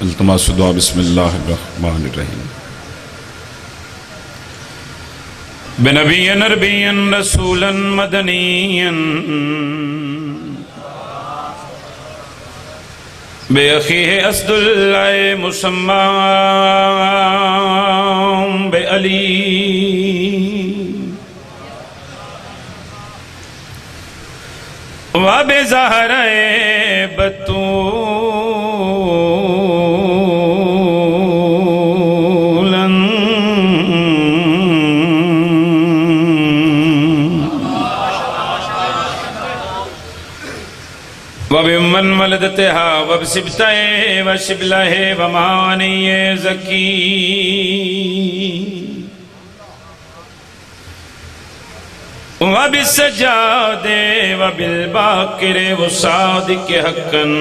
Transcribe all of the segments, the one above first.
इल्तिमास दुआ बिस्मिल्लाहिर्रहमानिर्रहीम। बिनबिय्यन अरबिय्यन रसूलन मदनियन बेअखीहि अस्दुल्लाह मुसम्मा बेअली व बेज़हरा बतूलन व बिमन वलदतहा व बिसिबतहे व शिबलहे व मानिये ज़की व बिस्सजादे व बिलबाकिरे व सादिक़े हक़्क़न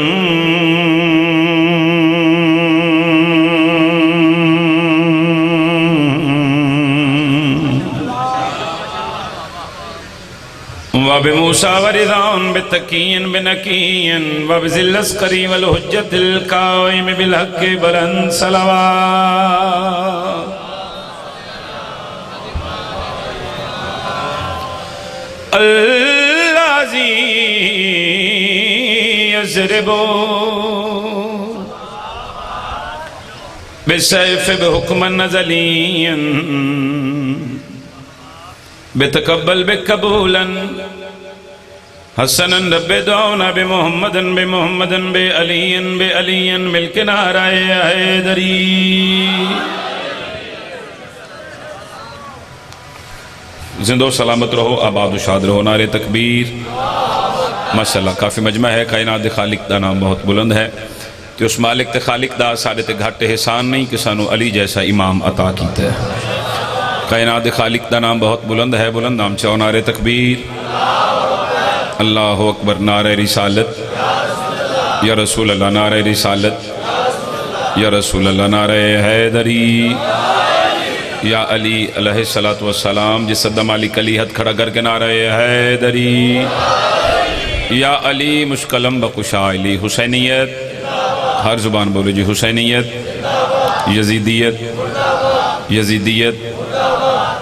व बिमूसा व रिज़वान बितक़िय्यन बिनक़िय्यन व बिज़िल अस्करी वल हुज्जतिल क़ाइम बिल हक़्क़ि बुलंद सलवात अल्लाज़ी यज़रिबु बिसैफ़ि बिहुक्मन नज़लिय्यन बितक़ब्बल बिक़बूलन हसनन रब्बे दौना बिमुहम्मदन बिअलिय्यन मिलके नाराए हैदरी। जिंदो सलामत रहो, आबाद शाद रहो, नारे तकबीर। माशाअल्लाह काफ़ी मजमा है। कायनात दे खालिक दा नाम बहुत बुलंद है तो उस मालिक ते खालिक दा साडे ते घट एहसान नहीं कि सानू अली जैसा इमाम अता कीता है। कायनात दे खालिक दा नाम बहुत बुलंद है। बुलंद नाम चाहो, नारे तकबीर, अल्लाहु अकबर, नारे रिसालत या रसूल अल्लाह, नारे रिसालत या रसूल अल्लाह, नारे हैदरी या अली अलैहिस्सलातु वस्सलाम। जिस सद्दा मालिक अली हथ खड़ा करके नारे हैदरी या अली मुश्कलम बकुशा अली। हुसैनियत हर जुबान बोले जी, हुसैनियत, यजीदियत, यजीदियत,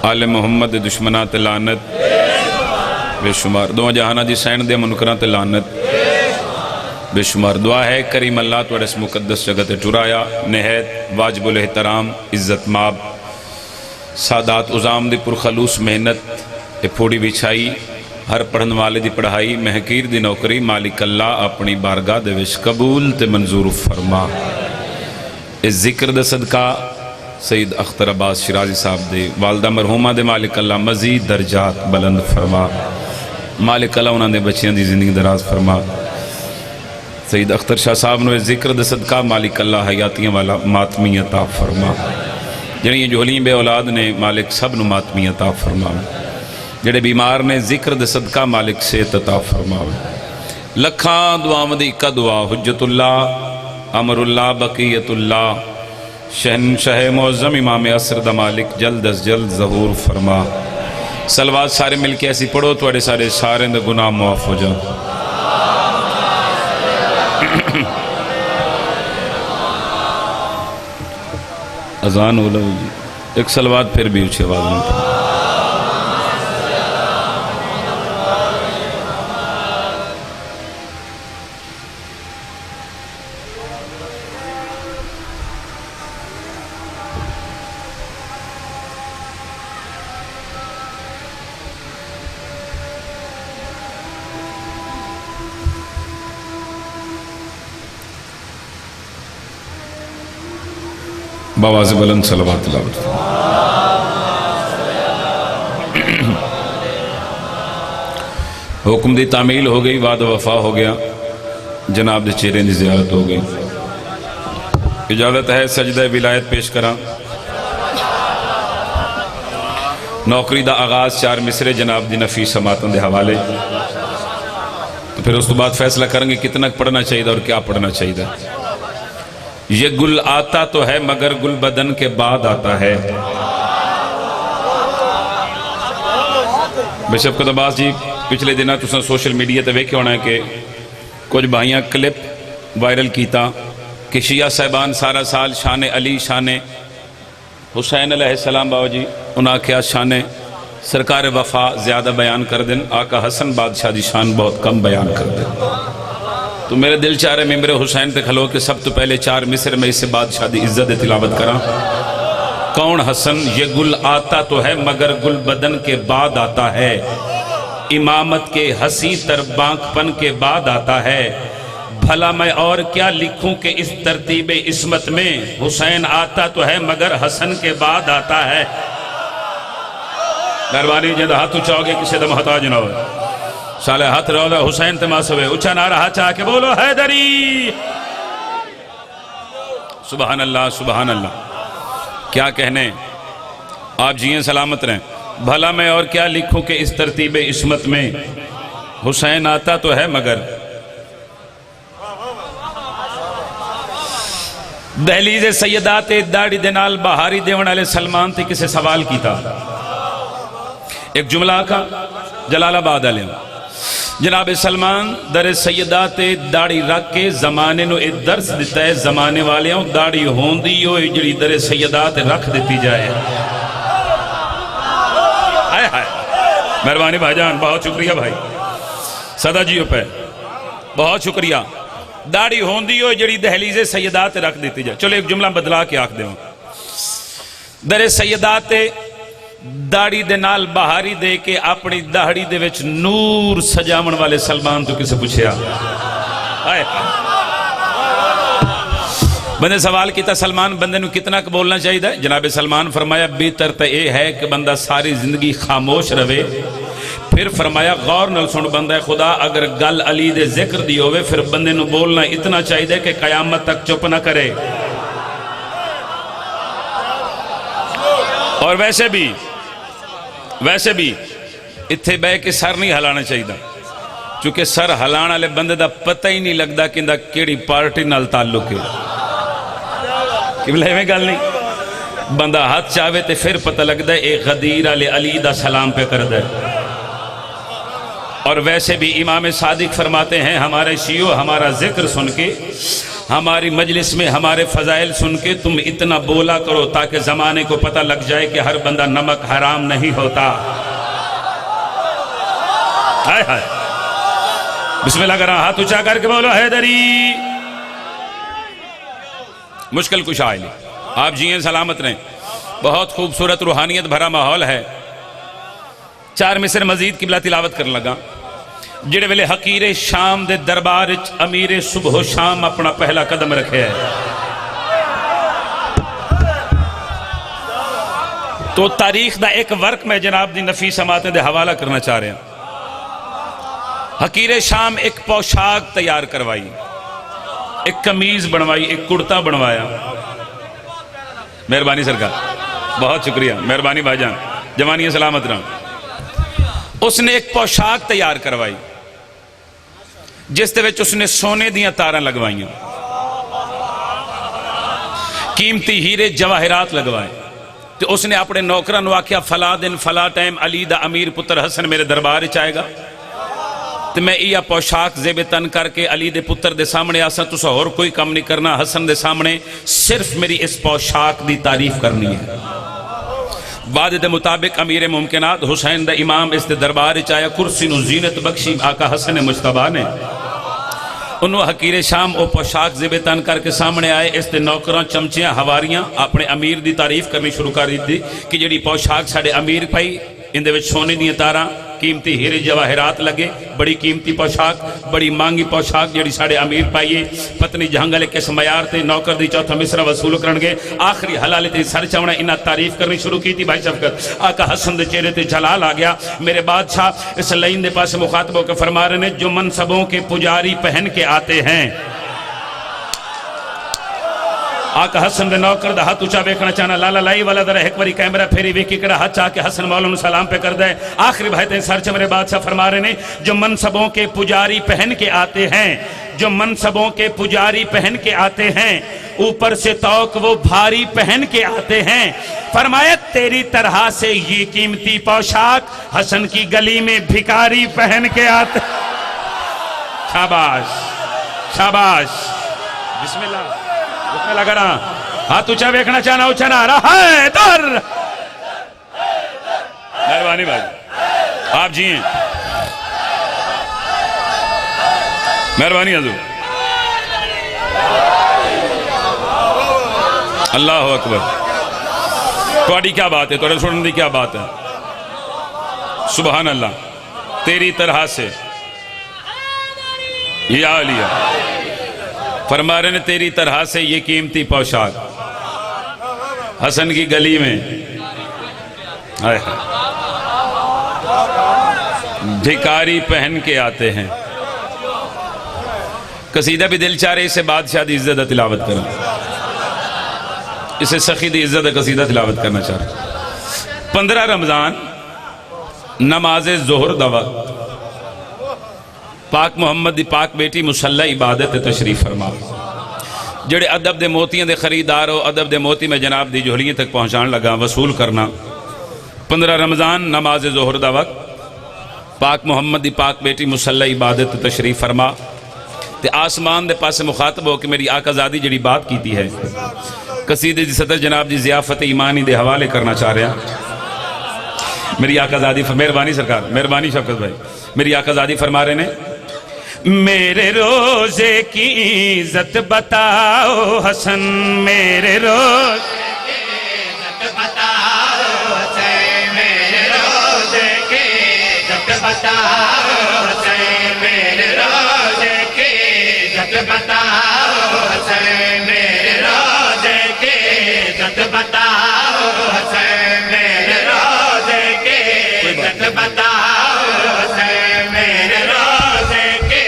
आले मोहम्मद दुश्मनात लानत बेशुमार, दो जहाना दी सैन दे मुनकरां ते लानत बेशुमार। दुआ है करीम अल्लाह तुहाडे इस मुकद्दस जगह ते टुराया नहायत वाजिबुल एहतराम इज्जत माब सादात उज़ाम दी पुरखलूस मेहनत ए फोड़ी बिछाई हर पढ़न वाले दी पढ़ाई महकीर दी नौकरी मालिक अल्लाह अपनी बारगाह दे विच कबूल ते मंजूर फरमा। इस जिक्र दे सदका सईद अख्तर अब्बास शिराजी साहब दे वालदा मरहूमा दे मालिक अल्लाह मजीद दर्जात बुलंद फरमा। मालिक अल्लाह उन्हां दे बच्चियां दी जिंदगी दराज फरमा। सईद अख्तर शाह साहब नूं जिक्र दे सदका मालिक अल्लाह हयातियां वाला मातमी अता फरमा। जिहड़ियां झोलियां बे औलाद ने मालिक सब नूं मातमी अता फरमा। जिहड़े बीमार ने जिक्र दे सदका मालिक सेहत अता फरमावे। लखां दुआवां दी इक्का दुआ हुज्जतुल्लाह अमरुल्लाह बकीयतुल्लाह शहनशाह मुअज़्ज़म इमाम असर दा मालिक जल्द अज जल्द ज़हूर फरमा। सलवात सारे मिलके ऐसी पढ़ो तुहाडे सारे सारे दे गुनाह मुआफ़ हो जाओ। अजान हो लो एक सलवात फिर भी ऊँची आवाज़ में। बावाज़ बुलंद सलवात तिलावत। हुक्म दी तामील हो गई, वाद वफा हो गया, जनाब दे चेहरे की ज़ियारत हो गई। इजाज़त है सजदा विलायत पेश करा। नौकरी का आगाज़ 4 मिसरे जनाब दी नफीस समातों के हवाले, तो फिर उस तो बाद फैसला करेंगे कितना पढ़ना चाहिए और क्या पढ़ना चाहिए। ये गुल आता तो है मगर गुल बदन के बाद आता है। बिशप कदबास जी पिछले दिन तुम सोशल मीडिया पर वेख्या होना है कि कुछ भाइयां क्लिप वायरल किया कि शिया साहिबान सारा साल शान अली शान हुसैन अलैहिस्सलाम बाबा जी उन्हें आख्या शान सरकार वफा ज़्यादा बयान कर दें, आका हसन बादशाह की शान बहुत कम बयान कर दें। तो मेरे दिल चाह रहे मेरे हुसैन पे खलो के सब तो पहले 4 मिसर में इससे बादशाह की इज्जत तिलावत करा। कौन हसन, ये गुल आता तो है मगर गुल बदन के बाद आता है, इमामत के हसी तरबांकपन के बाद आता है। भला मैं और क्या लिखूं कि इस तरतीब इस्मत में हुसैन आता तो है मगर हसन के बाद आता है। मेहरबानी जब हाथ उचाओगे किसी का मोहताज ना हो, साले हाथ रोदा हुसैन तमास हुए उच्चा नारा हाथ चाह के बोलो हैदरी। सुबहान अल्लाह सुबहान अल्लाह। क्या कहने, आप जिए सलामत रहें। भला मैं और क्या लिखूं कि इस तरतीब इस्मत में हुसैन आता तो है मगर। दहलीज सैयदात दाड़ी दे नाल बहारी देवन वाले सलमान ते किसे सवाल किया। एक जुमला का जलालाबाद वाले जनाब सलमान दर सैयदात दाड़ी रख के जमाने नु एक दर्स दिता है, जमाने वाले दाड़ी होंदी हो जी दर सैयदात रख दी जाए। हाय हाय मेहरबानी भाईजान, बहुत शुक्रिया भाई सदा जी पे बहुत शुक्रिया। दाड़ी होंदी हो जी दहलीजे सैयदात रख दी जाए। चलो एक जुमला बदला के आख दे, दर सैयदात दाड़ी दे नाल बहारी दे के अपनी दाड़ी दे विच नूर सजावन वाले सलमान तो किसे पूछया। बंदे सवाल किया सलमान बंदे नूं कितना क बोलना चाहिए। जनाब सलमान फरमाया बेहतर तो यह है कि बंदा सारी जिंदगी खामोश रहे। फिर फरमाया गौर नाल सुन बंदा खुदा, अगर गल अली दे जिक्र दी होवे फिर बंदे नूं बोलना इतना चाहिए कि कयामत तक चुप ना करे। और वैसे भी इत्थे बह के सर नहीं हिलाना चाहिए, क्योंकि सर हिलाने वाले बंदे का पता ही नहीं लगता कि केड़ी पार्टी नाल ताल्लुक है। कि एवं गल नहीं, बंदा हाथ चाहे तो फिर पता लगता है एक गदीर वाले अली दा सलाम पे करता है। और वैसे भी इमाम सादिक फरमाते हैं हमारे शियो हमारा जिक्र सुन के, हमारी मजलिस में हमारे फजाइल सुन के तुम इतना बोला करो ताकि जमाने को पता लग जाए कि हर बंदा नमक हराम नहीं होता। हाय हाय बिस्मिल्लाह करा, हाथ ऊंचा करके बोलो हैदरी। मुश्किल कुछ आए नहीं, आप जिए सलामत रहें। बहुत खूबसूरत रूहानियत भरा माहौल है। 4 मिसर मजीद किबला तिलावत करने लगा। जिहड़े वेले हकीरे शाम दे दरबार अमीरे सुबह शाम अपना पहला कदम रखे है, तो तारीख दा एक वर्क मैं जनाब दी नफीस समातें दे हवाला करना चाह रहा। हकीरे शाम एक पोशाक तैयार करवाई, एक कमीज बनवाई, एक कुर्ता बनवाया। मेहरबानी सरकार, बहुत शुक्रिया, मेहरबानी भाईजान, जवानी सलामत रहो। उसने एक पोशाक तैयार करवाई जिस दे विच उसने सोने दियां तारां लगवाइयां, कीमती हीरे जवाहरात लगवाए। तो उसने अपने नौकरां नूं आख्या फला दिन फला टाइम अली दा अमीर पुत्र हसन मेरे दरबार च आएगा, तो मैं यह पोशाक जेबे तन करके अली दे पुत्र दे सामने आसा। तुसा होर कोई काम नहीं करना, हसन दे सामने सिर्फ मेरी इस पोशाक दी तारीफ करनी है। वादे दे मुताबिक अमीर मुमकिनात हुसैन दा इमाम इस दरबार च आया। कुर्सी नूं जीनत बख्शी आका हसन मुश्तबा ने। उन्होंने हकीरे शाम वो पोशाक जेबे तन करके सामने आए। इस दे नौकरां चमचियां हवारियां अपने अमीर दी तारीफ करनी शुरू कर दी कि जिहड़ी पोशाक साडे अमीर पाई इंदे विच सोने दी तारां कीमती हीरे जवाहरात लगे, बड़ी कीमती पोशाक, बड़ी महंगी पोशाक जिहड़ी साडे अमीर पाइए। पत्नी जहंग वाले किस मयार ते नौकर दी चौथा मिसरा वसूल करनगे। आखिरी हलाले ते सर चावना इन्हां तारीफ करनी शुरू की थी। भाई शफकत आका हसन दे चेहरे ते जलाल आ गया। मेरे बादशाह इस लाइन दे पास मुखातब होकर फरमा रहे ने, जो मनसबों के पुजारी पहन के आते हैं। आका हसन दे नौकर दा हाथ ऊंचा वेखना चाहना, लाला लाई वाला दरा एक बारी कैमरा फेरी वेखी कड़ा हाथ चाह के हसन मौला सलाम पे कर दे। आखिरी भाई तेरे सर च मेरे बादशाह फरमा रहे ने, जो मनसबों के पुजारी पहन के आते हैं, जो मनसबों के पुजारी पहन के आते हैं, ऊपर से तौक वो भारी पहन के आते हैं। फरमाया तेरी तरह से ये कीमती पोशाक हसन की गली में भिखारी पहन के आते। शाबाश शाबाश, बिस्मिल्लाह उसमें लगा रहा हाथ ऊंचा देखना चाहना ऊंचा ना रहा है इधर। मेहरबानी भाई आप जी हैं, मेहरबानी हजूर। अल्लाह अकबर। थोड़ी क्या बात है, थोड़े सुनने की क्या बात है। सुभान अल्लाह। तेरी तरह से या लिया फरमा रहे ने, तेरी तरह से ये कीमती पोशाक हसन की गली में आए भिखारी पहन के आते हैं। कसीदा भी दिल चाह रहे इसे बादशाह दी इज्जत तिलावत करो, इसे सखी दी इज्जत कसीदा तिलावत करना चाह रहे। 15 रमजान नमाज जोहर दवा पाक मुहम्मद दी पाक बेटी मुसल्ला इबादत तशरीफ फरमा। जेड़े अदब दे मोतियां दे खरीदार हो, अदब दे मोती में जनाब दी झोलियां तक पहुँचाने लगा वसूल करना। 15 रमजान नमाज जोहर दा वक्त पाक मुहम्मद दी पाक बेटी मुसल्ला इबादत तशरीफ फरमा ते आसमान दे पासे मुखातब हो कि मेरी आकाजादी जड़ी बात की है कसीदे दी सदर जनाब दी ज़ियाफत ईमानी दे हवाले करना चाह रहा। मेरी आकाजादी मेहरबानी सरकार, मेहरबानी शौकत भाई, मेरी आकाजादी फरमा रहे ने, मेरे रोजे की इज्जत बताओ हसन, मेरे रोजे की इज्जत बताओ हसन, मेरे रोजे की इज्जत बताओ हसन, मेरे रोजे की इज्जत बताओ हसन, मेरे रोजे की इज्जत बताओ हसन, मेरे रोजे की इज्जत बताओ हसन, मेरे रोजे की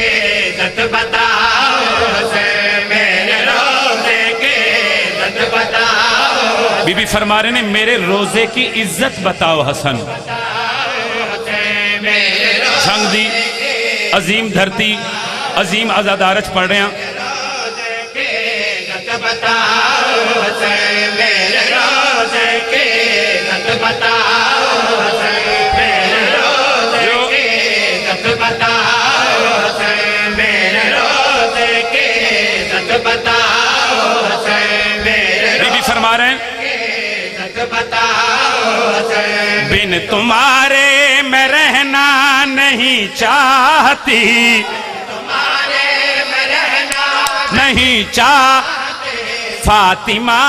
इज्जत बताओ हसन, मेरे रोजे की इज्जत बताओ। बीबी फरमा रहे ने, मेरे रोजे की इज्जत बताओ हसन। संग दी अजीम धरती अजीम आजादारच पढ़ रहे हैं। बीबी फरमा रहे हैं, बिन तुम्हारे मैं रहना नहीं चाहती, तुम्हारे मैं रहना नहीं चाहती, फातिमा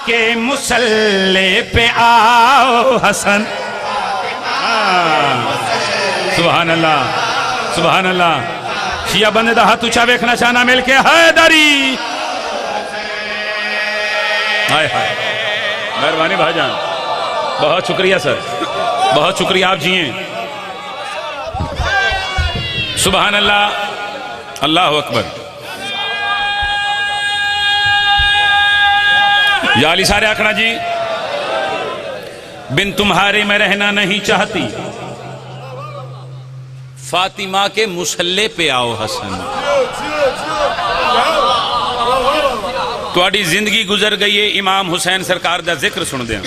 के मुसल्ले पे आओ हसन। सुभान अल्लाह, सुभान अल्लाह। शिया बंदे दा हाथ ऊंचा देखना चाहना मिल के हैदरी। हाय हाय, मेहरबानी भाईजान, बहुत शुक्रिया सर, बहुत शुक्रिया आप जिए। सुभान अल्लाह, अल्लाह अकबर। या अली सारे आखना जी, बिन तुम्हारे मैं रहना नहीं चाहती, फातिमा के मुसल्ले पे आओ हसन। तुहाडी जिंदगी गुजर गई है, इमाम हुसैन सरकार दा जिक्र सुन दें।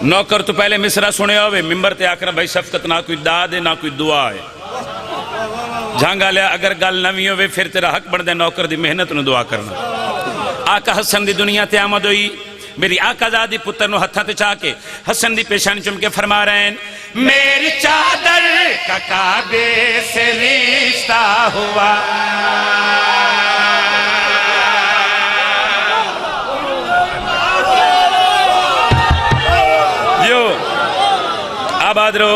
नौकर तो पहले मिसरा सुने होवे, मिंबर ते आकर भाई शफकत ना कोई दाद है ना कोई दुआ है। झांगा लिया अगर गल नवी होवे फिर तेरा हक बनता नौकर दी मेहनत नूं दुआ करना। आका हसन दी दुनिया ते आमद हुई, मेरी आकाजादी पुत्र नूं हत्थां ते चाह के हसन दी पेशानी चुम के फरमा रहे हैं, मेरी चादर का काबे से रिश्ता हुआ, आबाद रहो।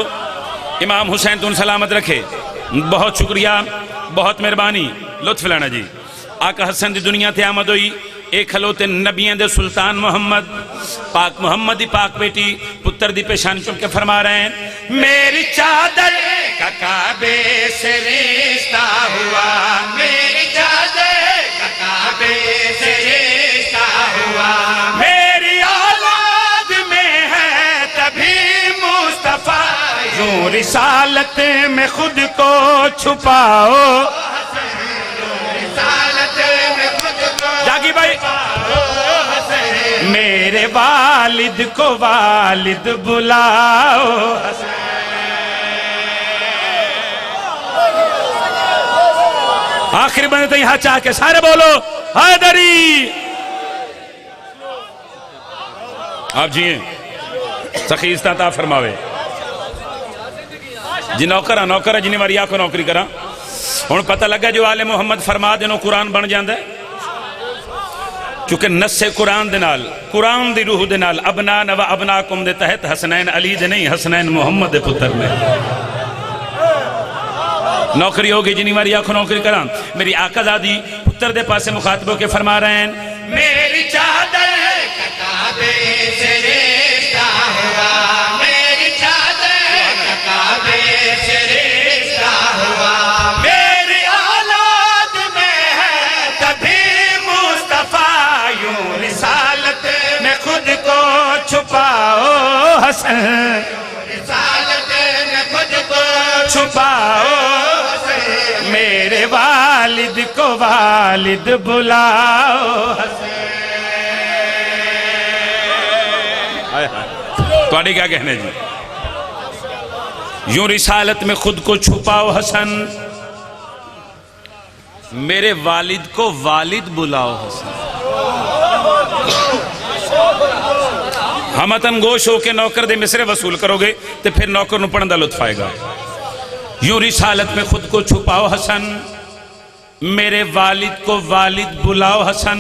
इमाम हुसैन तुम सलामत रखे। बहुत शुक्रिया, बहुत मेहरबानी, लुत्फ लेना जी। आका हसन दी दुनिया ते आमद हुई, एक खलोते नबियों दे सुल्तान मोहम्मद पाक मुहम्मद दी पाक बेटी पुत्र दी पेशानी चुम के फरमा रहे हैं, मेरी चादर का काबे से रिश्ता हुआ, मेरी चादर का काबे से रिश्ता हुआ, मेरी औलाद में है तभी मुस्तफा, जो रिसालत में खुद को छुपाओ, जागी भाई, मेरे वालिद को वालिद बुलाओ, आखिरी बंदे तो यहां चाह के सारे बोलो हैदरी। आप जिए सखी इस्ता फरमावे जी नौकर नौकर जिन्हें वारी आखो नौकरी करा हुण पता लगा जो आले मुहम्मद फरमा देनो कुरान बन जाता है क्योंकि नस्से कुरान दे नाल कुरान दी रूह दे नाल अबना नवा अबना कुम दे तहत हसनैन अली दे नहीं हसनैन मुहम्मद दे पुत्र ने नौकरी होगी जिन्हें वारी आखो नौकरी करा। मेरी आकाजादी पुत्र दे पासे मुखातबों के फरमा रहे हैं मेरी चादर कताबे से रिश्ता हुआ, मेरी चादर कताबे से रिश्ता हुआ, मेरी औलाद में है तभी मुस्तफा यूं रिसालत में खुद को छुपाओ हसन, रिसालत में खुद को छुपाओ मेरे वालिद को वालिद बुलाओ थोड़ी क्या कहने जी यूं रिसालत में खुद को छुपाओ हसन मेरे वालिद को वालिद बुलाओ हसन। हमतन गोश होके नौकर दे मिसरे वसूल करोगे तो फिर नौकर नूं पढ़न दा लुत्फ आएगा। यूं रिसालत में खुद को छुपाओ हसन मेरे वालिद को वालिद बुलाओ हसन।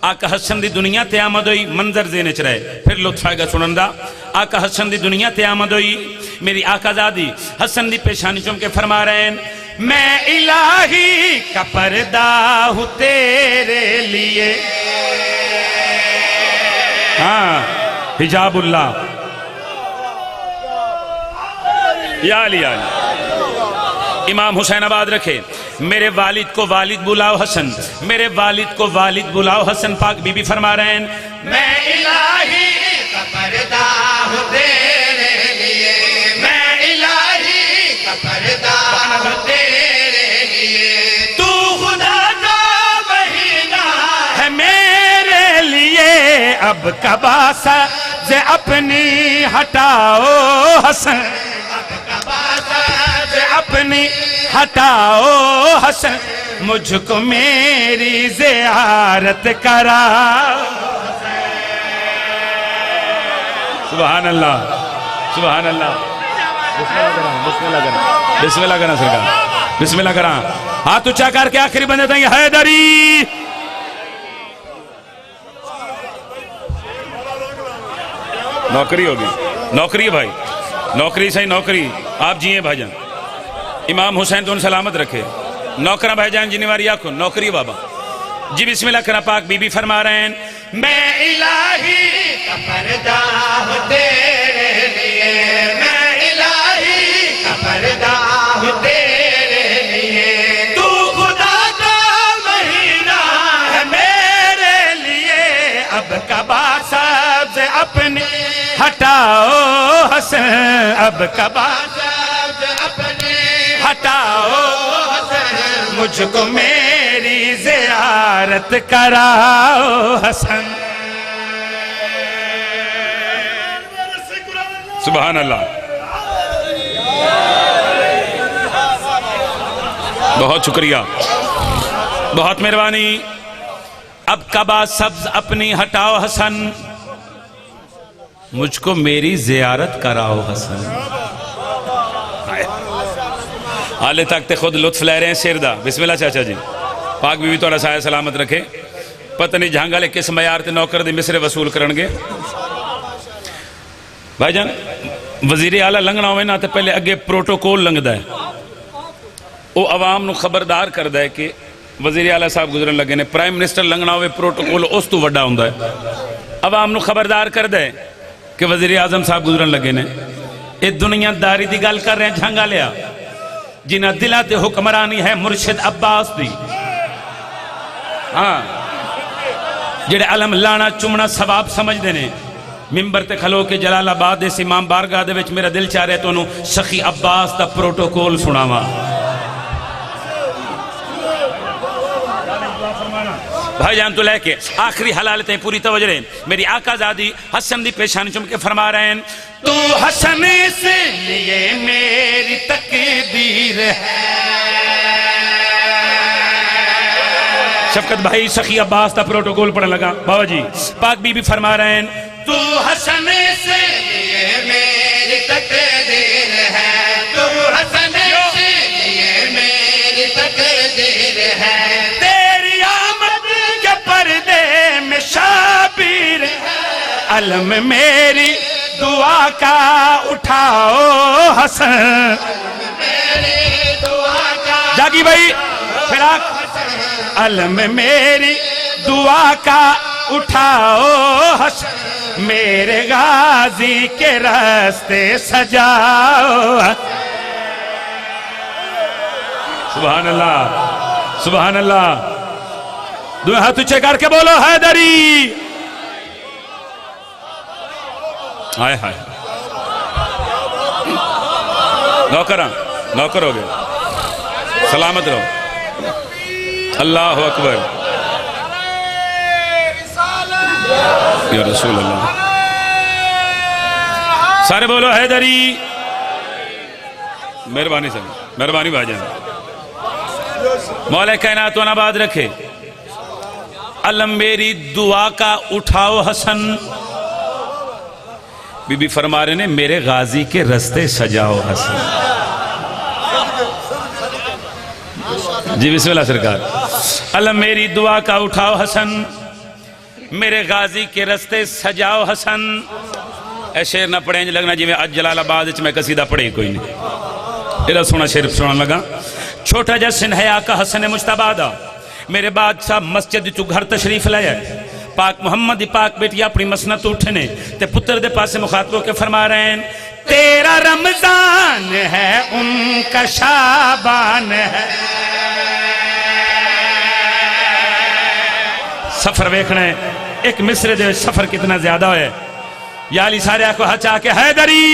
आका हसन दी दुनिया ते आमद हुई मंजर देने च रहे फिर लुत्फ आएगा सुनन दा। आका हसन दी दुनिया ते आमद हुई मेरी आकाजादी हसन दी पेशानी चुम के फरमा रहे हैं मैं इलाही का पर्दा हूं तेरे लिए। हाँ हिजाबुल्लाह या अली इमाम हुसैन आबाद रखे मेरे वालिद को वालिद बुलाओ हसन मेरे वालिद को वालिद बुलाओ हसन। पाक बीबी फरमा रहे हैं मैं इलाही का पर्दा हूं तेरे लिए, मैं इलाही का पर्दा हूं तेरे लिए, तू खुदा का महीना है मेरे लिए। अब कबासा से अपनी हटाओ हसन, अब कबासा से अपनी हटाओ हसन मुझको मेरी ज़ियारत कराओ। सुभान अल्लाह सुभान अल्लाह। बिस्मिल्लाह करा सरकार बिस्मिल्लाह करा हाथ ऊंचा करके आखिरी बंदे देंगे हैदरी। नौकरी होगी नौकरी भाई नौकरी सही नौकरी आप जिए भाईजान। इमाम हुसैन तो सलामत रखे नौकरा भाईजान जिन्हें वारी आखो नौकरी बाबा जी। बिस्मिल्लाह करा पाक बीबी फरमा रहे हैं मैं इलाही का पर्दा हूं तेरे लिए, मैं इलाही का पर्दा हूं तेरे लिए, तू खुदा का महीना है मेरे लिए। अब कबासा से अपने हटाओ हसन, अब कबासा से अपने हटाओ हसन मुझको मेरी ज़ियारत कराओ हसन। सुभान अल्लाह बहुत शुक्रिया बहुत मेहरबानी। अब कबा सब्ज अपनी हटाओ हसन मुझको मेरी ज़ियारत कराओ हसन। हाले तक तो खुद लुत्फ ले रहे हैं शेर दा। बिस्मिल्लाह चाचा जी पाक बीवी थोड़ा साया सलामत रखे। पता नहीं जहां गले किस मयार ते नौकर दे मिसरे वसूल करनगे भाईजान। वजीर आला लंघना होवे ना तो पहले अगे प्रोटोकॉल लंघदा है वो आवाम नू खबरदार करदा है कि वजीर आला साहब गुजरन लगे ने। प्राइम मिनिस्टर लंघना होवे प्रोटोकॉल उस तो वड्डा हुंदा है। आवाम नू खबरदार करदा है कि वजीर आजम साहब गुजरन लगे ने। ये दुनियादारी की गल कर रहे हैं झांगा लिया जिन्हें दिला ते हुक्मरानी है मुर्शिद अब्बास दी। हाँ जेड़े अलम लाना चुमना सवाब समझते ने मिंबर ते खलो के जलालाबाद इस इमाम बारगाह दे विच मेरा दिल चाह रहा तो सखी अब्बास का प्रोटोकॉल सुनावा। भाईजान तो लेके आखिरी हलालतें पूरी तवज्जो रहे। मेरी आकाज़ादी हसन दी पेशानी चुम के फरमा रहे हैं तू हसन से लिए मेरी तकदीर है, शफकत भाई सखी अब्बास का प्रोटोकॉल पढ़ने लगा। बाबा जी पाक बीबी फरमा रहे हैं, तू हसन से ये मेरी तकदीर है, तू हसन से ये मेरी तकदीर है, तेरी आमद के पर्दे में शाबिर है, अलम मेरी दुआ का उठाओ हसन, मेरी दुआ का जागी भाई फिराक, अलम मेरी दुआ का उठाओ हसन, मेरे गाजी के रास्ते सजाओ। सुभान अल्लाह सुभान अल्लाह। दो हाथ ऊंचे करके बोलो हैदरी। हाय हाय नौकर हो गए, सलामत रहो। अल्लाह अकबर या रसूल अल्लाह। सारे बोलो हैदरी। मेहरबानी सर, मेहरबानी भाईजान, मौला कायनात आबाद रखे। अलम मेरी दुआ का उठाओ हसन, बीबी फरमा रहे ने मेरे गाजी के रास्ते सजाओ हसन। जी बिस्मिल्लाह सरकार। अलम मेरी दुआ का उठाओ हसन, मेरे गाजी के रास्ते सजाओ हसन। ए शेर ना पढ़े लगना जिमें अज जलालाबाद मैं कसीदा पढ़े कोई नहीं। एदा सोना शेर सुना लगा। छोटा जा सिन्हया का हसन मुश्तबादा, मेरे बादशाह मस्जिद चु घर तशरीफ लाया। पाक मुहम्मद दी पाक बेटी अपनी मसनत उठने ते पुत्र दे पासे मुखातबों के फरमा रहे हैं, तेरा रमजान है उनका शाबान है। सफर वेखना है, एक मिसरे दे सफर कितना ज्यादा है। याली सारे को हचा के हैदरी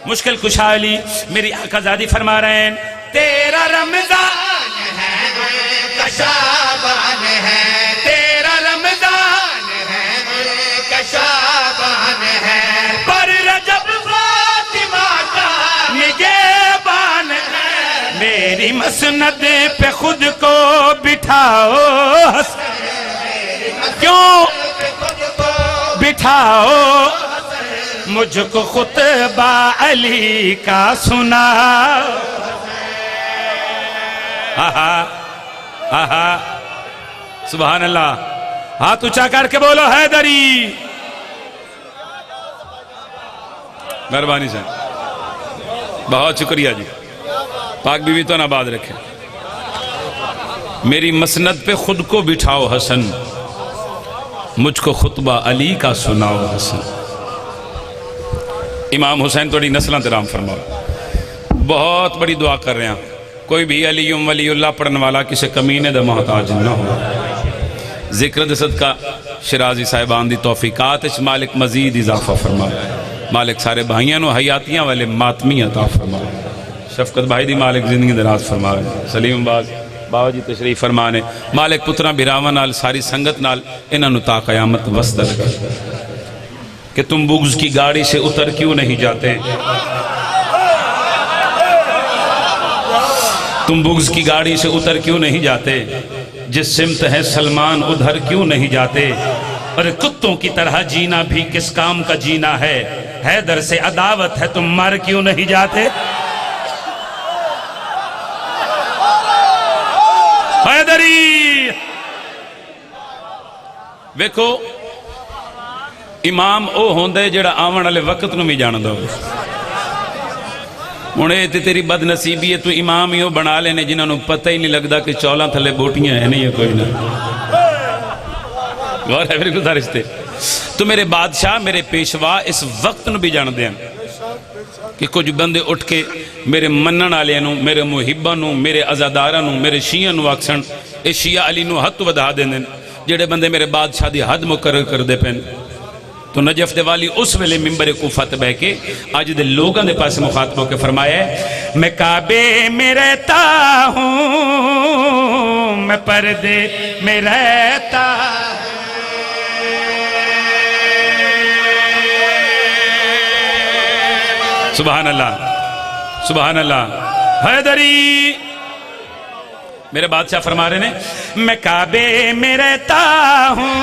मुश्किल कुशाली मेरी आकाजादी फरमा रहे हैं, तेरा रमजान है उनका शाबान है, तेरा रमजान है उनका शाबान है, पर रजब फातिमा का निगहबान है। मेरी मसनद पे खुद को बिठाओ, क्यों बिठाओ, मुझको खुतबा अली का सुनाओ। आहा आहा सुभान अल्लाह। हाथ ऊंचा करके बोलो हैदरी। मेहरबानी सर, बहुत शुक्रिया जी। पाक बीवी तो आबाद रखे। मेरी मसनद पे खुद को बिठाओ हसन, मुझको खुतबा अली का सुनाओ हसन। इमाम हुसैन थोड़ी नस्लों ते राम फरमाओ। बहुत बड़ी दुआ कर रहे हैं, कोई भी अलीयुम वलीउल्लाह पढ़ने वाला किसी कमीने दा मोहताज न हो। जिक्र दे सदका शिराजी साहिबान दी तौफीकात इच मालिक मजीद इजाफा फरमाए। मालिक सारे भाइयों को हयातियां वाले मातमी अता फरमाए। शफकत भाई दी मालिक जिंदगी दराज फरमाए। सलीम बाज बाबा जी तशरीफ फरमाने। मालिक पुत्रा बिरावां नाल सारी संगत नाल इन्हां ता कयामत वसदल कर कि तुम बुग़्ज़ की गाड़ी से उतर क्यों नहीं जाते, तुम बुग़्ज़ की गाड़ी से उतर क्यों नहीं जाते, जिस सिमत है सलमान उधर क्यों नहीं जाते। अरे कुत्तों की तरह जीना भी किस काम का जीना है, हैदर से अदावत है तुम मर क्यों नहीं जाते। हैदरी वेखो, इमाम वो होंदे जेड़ा आवन वाले वक्त नूं भी जानदा हो। हुण ये ते तेरी बदनसीबी है, तू इमाम ही बना लेने जिन्होंने पता ही नहीं लगता कि चौलां थले बोटियां है नहीं है कोई ना। गौर है मेरी गुजारिश ते। तो मेरे बादशाह मेरे पेशवा इस वक्त नूं भी जानते हैं कि कुछ बंदे उठ के मेरे मनण वाले नूं, मेरे मुहिब्बां नूं, मेरे अज़ादारां नूं, मेरे शियां नूं आखण ये शिया अली नूं हद वधा देंदे ने। जेड़े बंदे मेरे बादशाह दी हद मुकर्रर करदे पैन। तो नजफ दे वाली उस वेले मिंबर कूफा ते बह के अज दे लोगों के पास मुखातब होकर फरमाया, मैं काबे में रहता हूँ, मैं पर्दे में रहता, सुभान अल्लाह सुभान अल्लाह। हैदरी मेरे बादशाह फरमा रहे ने, मैं काबे में रहता हूँ,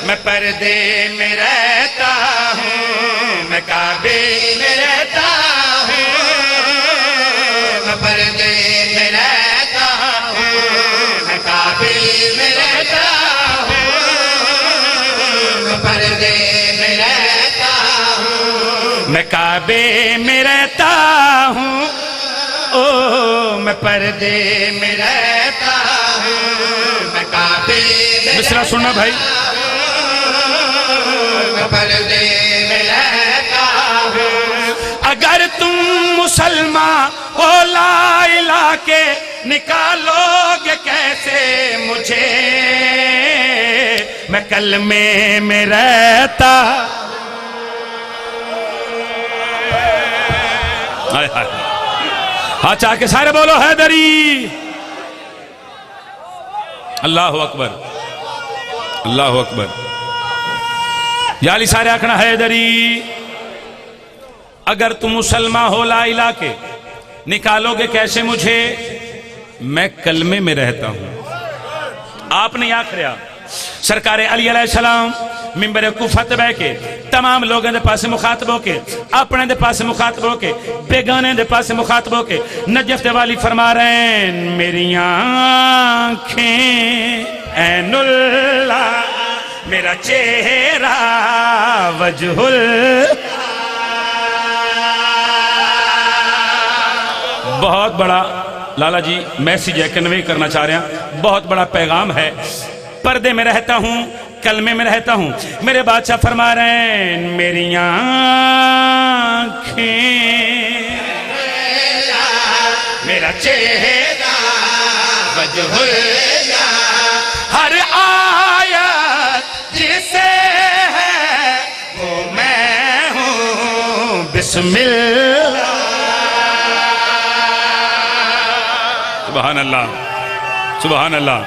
मैं पर्दे में रहता हूँ, मैं काबे में रहता हूँ, मैं पर्दे में रहता हूँ, मैं काबे में रहता हूँ, मैं पर्दे में रहता हूँ, मैं काबे में रहता हूँ, ओ मैं पर्दे में रहता हूँ, मैं काबे में मिसरा सुनना भाई, मैं पर्दे में रहता हूँ। अगर तुम मुसलमान हो ला इला के निकालोगे कैसे मुझे, मैं कलमे में रहता। हाय हाय, हाथ चाह के सारे बोलो हैदरी। अल्लाह अकबर, अल्लाह अकबर। याली सारे आखना हैदरी। अगर तुम मुसलमान हो ला इला के निकालोगे कैसे मुझे, मैं कलमे में रहता हूं। आपने आखिया सरकार अली अलैहिस्सलाम मिंबर कुफत बह के तमाम लोगों के पास मुखातब होके, अपने दे पास मुखातब होके, बेगाने दे पास मुखातब होके नजफ दे वाली फरमा रहे हैं, मेरी आँखें ऐनुल्लाह, मेरा चेहरा वजहुल। बहुत बड़ा लाला जी मैसेज है, कन्वे करना चाह रहे हैं, बहुत बड़ा पैगाम है। पर्दे में रहता हूं, कलमे में रहता हूं। मेरे बादशाह फरमा रहे हैं, मेरी आँखें, मेरा चेहरा वजहुल, हर आयत जिसे है वो मैं हूँ, बिस्मिल्लाह। सुभान अल्लाह, सुभान अल्लाह।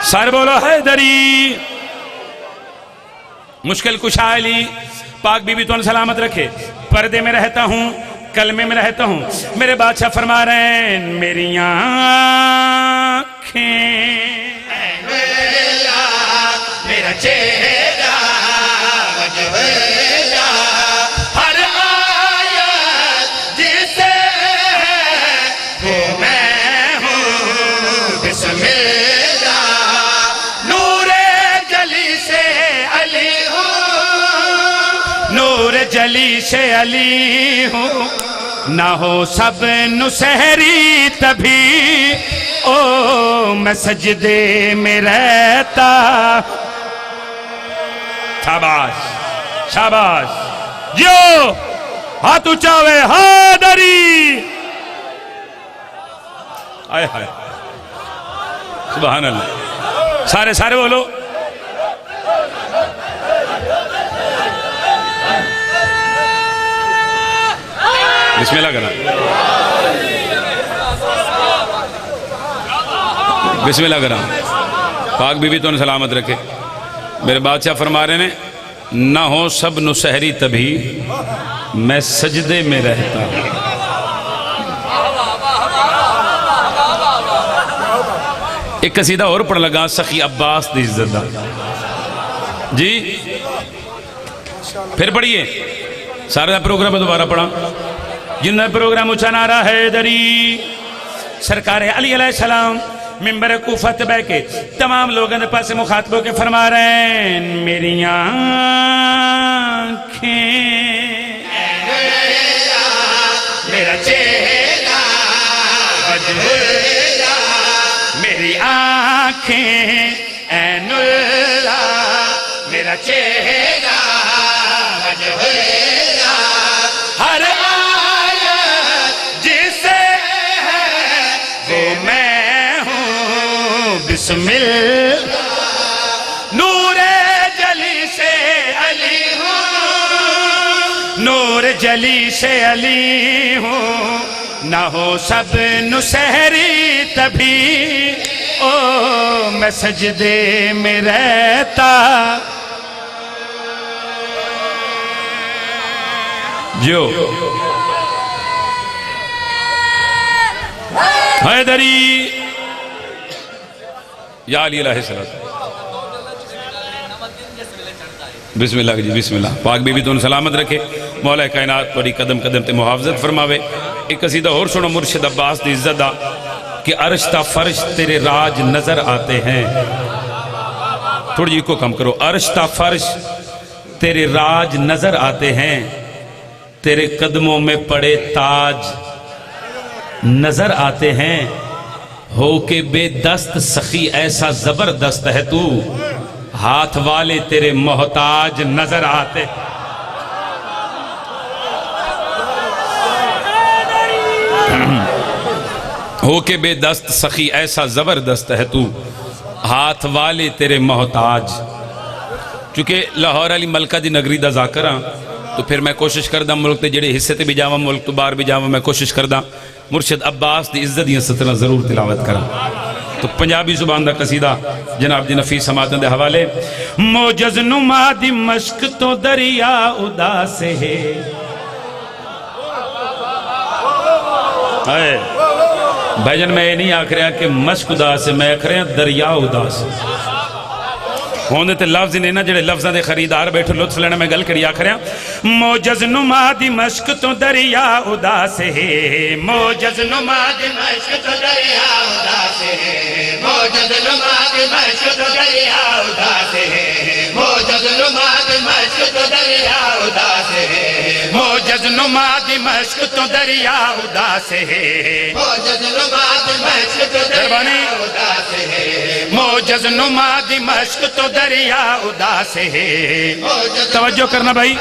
सारे बोलो हैदरी। मुश्किल कुशा अली पाक बीबी तो सलामत रखे। पर्दे में रहता हूं, कलमे में रहता हूं। मेरे बादशाह फरमा रहे हैं, मेरी आँखें, मेरा चेहरा वजह, हर आयत जिसे वो मैं हूँ, बिस्मिल्लाह। नूरे जली से अली हूँ, नूरे जली से अली हूँ, ना हो सब नुसहरी तभी, ओ मैं सजदे में रहता। शाबाश, शाबाश, जो हाथ उचावे हैदरी। आय हाय, सुभान अल्लाह। सारे सारे बोलो। बिस्मिल्लाह करना, बिस्मिल्लाह करना। पाक बीबी तो सलामत रखे। मेरे बादशाह फरमा रहे ने, ना हो सब नुसहरी तभी मैं सजदे में रहता हूं। एक कसीदा और पढ़ लगा, सखी अब्बास दी इज्जत दा जी। फिर पढ़िए, सारा प्रोग्राम दोबारा पढ़ा। जिन्ना प्रोग्राम ऊंचा नारा हैदरी। सरकार अली अलैहिस्सलाम मिंबर कुफत बह के तमाम लोगों के पास मुखातबों के फरमा रहे हैं, मेरी आँखें, मेरा चेहरा वजहुल्ला, मेरी आँखें ऐनुल्लाह, मेरा चेहरा वजहुल्ला, हर आयत जिसे है वो मैं हूँ, बिस्मिल्लाह। नूरे जली से अली हूँ, नूर जली से अली हूँ, ना हो सब नुसहरी तभी, ओ मैं सजदे में रहता। जो हैदरी या अली अलैहिस्सलाम। बिस्मिल्लाह जी, बिस्मिल्लाह। पाक बीबी तुम सलामत रखे, मौला कायनात थोड़ी कदम कदम ते मुहाफजत फरमावे। एक कसीदा होर सुनो मुर्शिद अब्बास की इज्जत दा कि अर्श ता फर्श तेरे राज नजर आते हैं। थोड़ी जी को कम करो। अर्श ता फर्श तेरे राज नजर आते हैं, तेरे कदमों में पड़े ताज नजर आते हैं। हो के बेदस्त सखी ऐसा जबरदस्त है तू, हाथ वाले तेरे मोहताज नजर आते। हो के बेदस्त सखी ऐसा जबरदस्त है तू, हाथ वाले तेरे मोहताज। चूंकि लाहौर वाली मलका दी नगरी दा जाकर हाँ, तो फिर मैं कोशिश करदा मुल्क के जेड़े हिस्से ते भी जावा, मुल्क तो बाहर भी जावा, मैं कोशिश करदा मुर्शिद अब्बास की इज्जत दी सतरा जरूर तिलावत करा। तो पंजाबी जुबान का कसीदा जनाब दी नफीस समातन दे हवाले। मोजज नुमा दी मश्क तो दरिया उदास है, भाईजान मैं ये नहीं आख रहा कि मश्क उदास है, मैं आख रहा दरिया उदास होने ते लफ्ज ने ना जेड़े लफ्जां दे खरीदार बैठे लुत्फ लेना, मैं गल करी आख रहा मोजज नुमा दी मश्क तो दरिया उदास है, मोजज नुमा दी मश्क तो दरिया उदास है, मोजज नुमा दी मश्क तो दरिया उदास है, मोजज नुमा दी मश्क तो दरिया उदास है, मोजज नुमा दी मश्क तो दरिया उदास है, मोजज नुमा दी मश्क तो दरिया उदास है, मोजज नुमा दी मश्क तो दरिया उदास है। तवज्जो करना भाई।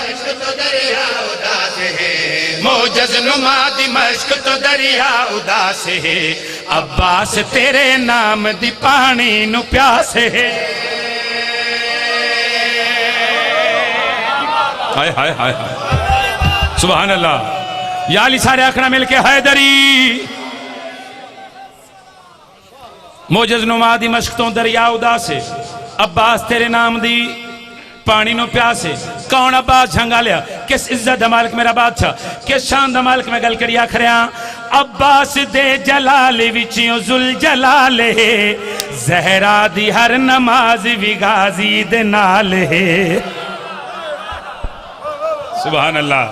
मोजज नुमा दी मश्क तो दरिया उदास है, अब्बास तेरे नाम दी पानी नु प्यास है। हाय हाय हाय हाय सुभान अल्लाह। या अली सारे आखना मिलके हैदरी। मोजज नुमा दी मश्क तो दरिया उदास है, अब्बास तेरे नाम दी पानी नो प्यासे। कौन अब्बास झंगा लिया, किस इज्जत दा मालिक मेरा बादशाह, किस शान दा मालिक मैं गल करी आखरिया। अब्बास दे जलाल विचों जुल जलाल है, जहरा दी हर नमाज भी गाजी दे नाल है। सुभान अल्लाह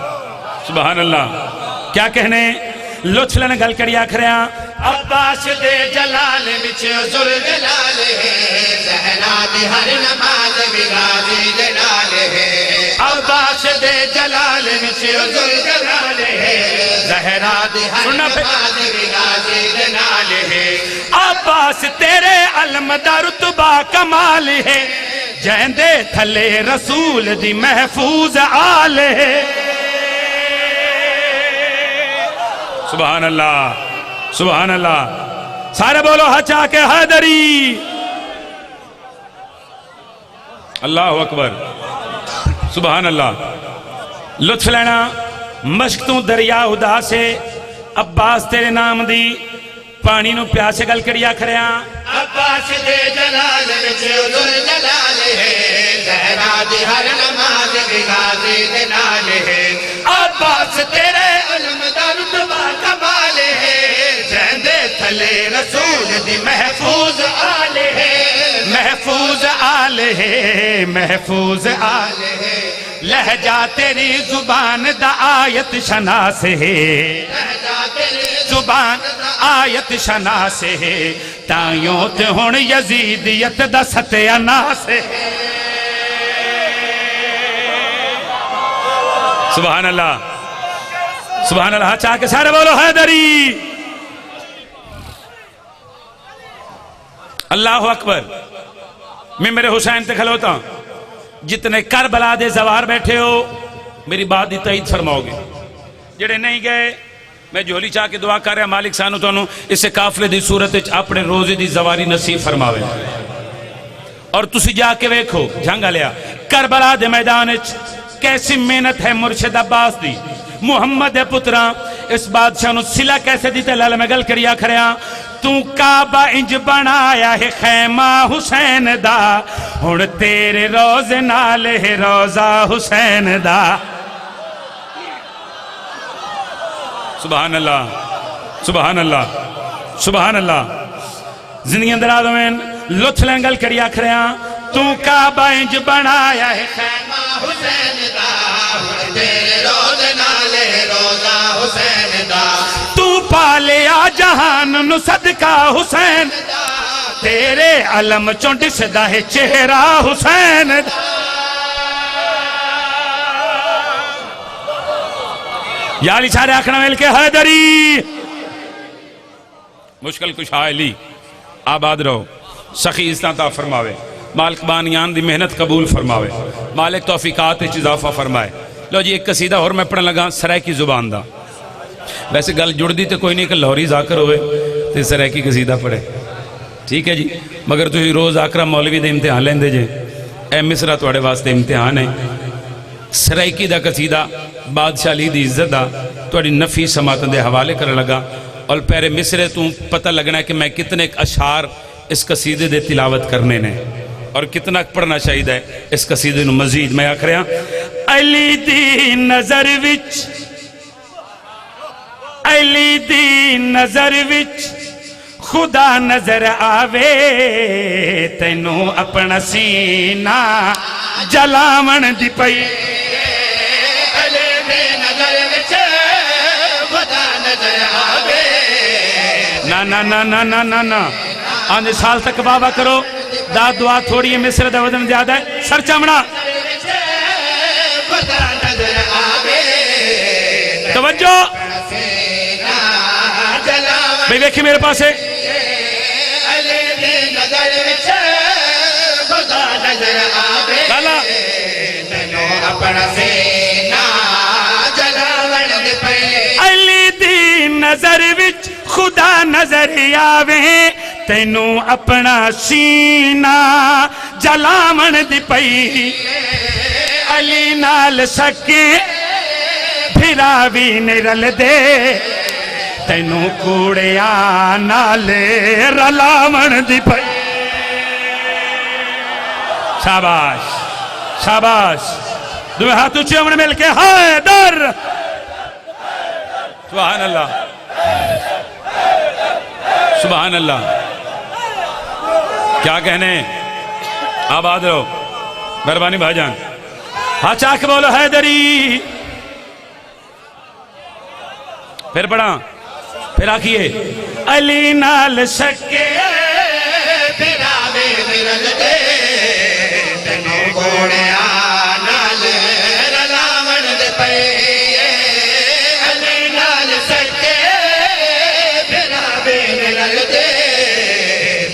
सुभान अल्लाह। क्या कहने लुत्फ लेने गल करी आखरिया। अब्बास दे जलाल विचों जुल जलाल है, जहरा दी हर नमाज भी गाजी दे नाल है। अब्बास दे जलाल विचों जुल जलाल है, जहरा दी हर नमाज भी गाजी दे नाल है। अब्बास तेरे अलम दा रुतबा कमाल है, जैंदे थले रसूल दी महफूज आल है। सुभान अल्लाह सुभान अल्लाह। सारे बोलो हचा के हैदरी। अल्लाह अकबर सुभान अल्लाह। लुत्फ लेना मश्क तू दरिया उदास है, अब्बास तेरे नाम दी पानी नु प्यासे गल करिया खरिया। अब्बास दे जलाल विच जुल जलाल है, जहरा दी हर नमाज भी गाजी दे नाल है। अब्बास तेरे इल्म दा रुतबा कमाल है, जैंदे थले रसूल दी महफूज आल है, महफूज आल है, महफूज आल है। लहजा तेरी जुबान दा आयत शनास है, लहजा तेरी जुबान आयत शनास है, तायों ते हुण यजीदियत दा सत्यानास है। सुभान अल्लाह सुभान अल्लाह। चाह के सारे बोलो हैदरी। अल्लाह अकबर। मैं मेरे हुसैन ते खलोता, जितने करबला दे जवार बैठे हो मेरी बात की तईद फरमाओगे, जेड़े नहीं गए मैं झोली चाह के दुआ कर रहा मालिक सानू तुहानू इस काफले की सूरत अपने रोजे की जवारी नसीब फरमावे। और तुसी जाके वेखो झंगा लिया करबला दे मैदान कैसी मेहनत है मुर्शिद अब्बास दी, मुहम्मद पुत्रा इस बादशाह नु सिला कैसे दी ते लाल मैं गल करिया खरिया। तू काबा इंज बनाया है खैमा हुसैन दा, हुण तेरे रोजे नाल है रोजा हुसैन दा। सुभान अल्लाह सुभान अल्लाह सुभान अल्लाह। जिंदगी दराज होवें, लुत्फ लैन गल करी आख रहा तू काबा इंज बनाया है खैमा हुसैन दा तेरे रोज नाले रोजा हुसैन दा तू पालिया जहान नु सदका हुसैन तेरे अलम चों दिसदा है चेहरा हुसैन दा। याली सारे आखना मिल के हैदरी मुश्किल कुशा अली आबाद रहो सखी इस्ता फरमावे मालिक बानियान दी मेहनत कबूल फरमावे मालिक तौफीकात इच इजाफा फरमाए। लो जी एक कसीदा और मैं पढ़न लगा सरायकी जुबान दा। वैसे गल जुड़दी तो कोई नहीं कि लाहौरी जाकर होए तो सरायकी कसीदा पढ़े ठीक है जी मगर तुम रोज़ आकरा मौलवी दे इम्तिहान लेंदे जे ए मिसरा तुहाडे वास्ते इम्तिहान है। सरायकी दा कसीदा बादशाह अली दी इज्जत दा तुहाडी नफी समातन दे हवाले कर लगा और पहले मिसरे तू पता लगना है कि मैं कितने अशार इस कसीदे दे तिलावत करने ने और कितना पढ़ना चाहिए इस कसीदे नू मजीद। मैं आख रहा अली दी नजर विच अली दी नजर विच खुदा नजर आवे तैनू अपना सीना जलावन दी पई अली दी नजर विच खुदा नजर आवे ना ना ना ना ना ना ना आने साल तक बाबा करो दाद दुआ थोड़ी है मिस्र दा वजन ज्यादा है सर चमड़ा खुदा नजर आवे तवज्जो भाई देखिए मेरे पास है अली दी नजर विच खुदा नजर आवे लाला तैनू अपना सीना जलावन दे पे अली दी नजर विच खुदा नजर आवे तैनू अपना सीना जलावन दी पई अली नाल सके फिरा भी नहीं रल दे तैनू कूड़िया नाले रलावन दी पई। शाबाश शाबाश दुए हाथ ऊंचे हमने मिल के हैदर सुभान अल्लाह सुभान अल्लाह क्या कहने आबाद रहो मेहरबानी भाईजान हाँ चाक बोलो हैदरी फिर पढ़ा फिर आखिए अली नाल सके फिरा वे मिरल दे तैनू घोड़िया नाल रलावन दे पे अली नाल सके फिरा वे मिरल दे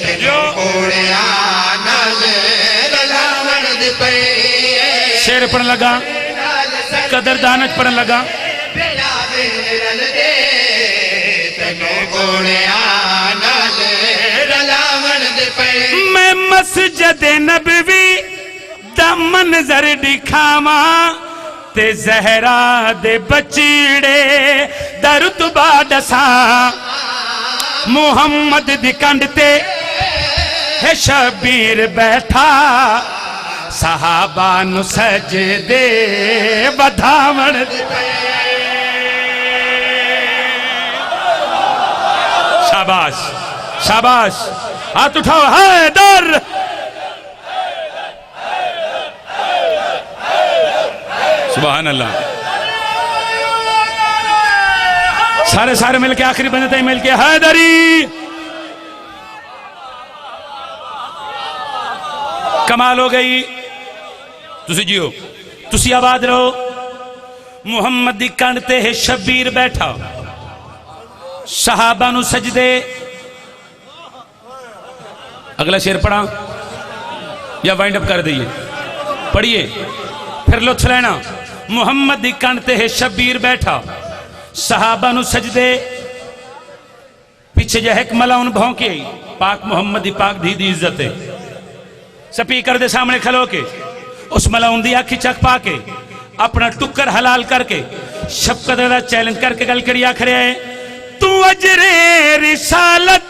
तैनू घोड़िया नाल रलावन दे पे शेर पढ़ने लगा कदर दानच पढ़ने लगा फिरा वे मिरल दे तैनू घोड़िया नाल रलावन दे पे मैं मस्जिद नबवी दा मंजर दिखावा ते जहरा दे बचीड़े दा रुतबा दसा मुहम्मद दी कंड ते है शबीर बैठा सहाबा नु सजदे बधावन शाबाश शाबाश हाथ उठाओ हैदर सुभान अल्लाह सारे सारे मिलके आखिरी बंदे तक मिलके हैदरी कमाल हो गई तुसी जियो तुसी आबाद रहो मुहम्मद दी कंड ते है शबीर बैठा सहाबा नु सजदे अगला शेर पढ़ा या वाइंड अप कर दइए पढ़िए फिर लुत्फ लेना मुहम्मद दी कंड ते है शबीर बैठा सहाबा नु सजदे पीछे जो है मलाउन भौंके पाक मोहम्मद दी पाक धी दी इज्जत है स्पीकर दे सामने खलो के उस मलाउन दी आखी चक पा के अपना टुक्कर हलाल करके शफकत दा चैलेंज करके गल करी आखरे तू अजरे रिसालत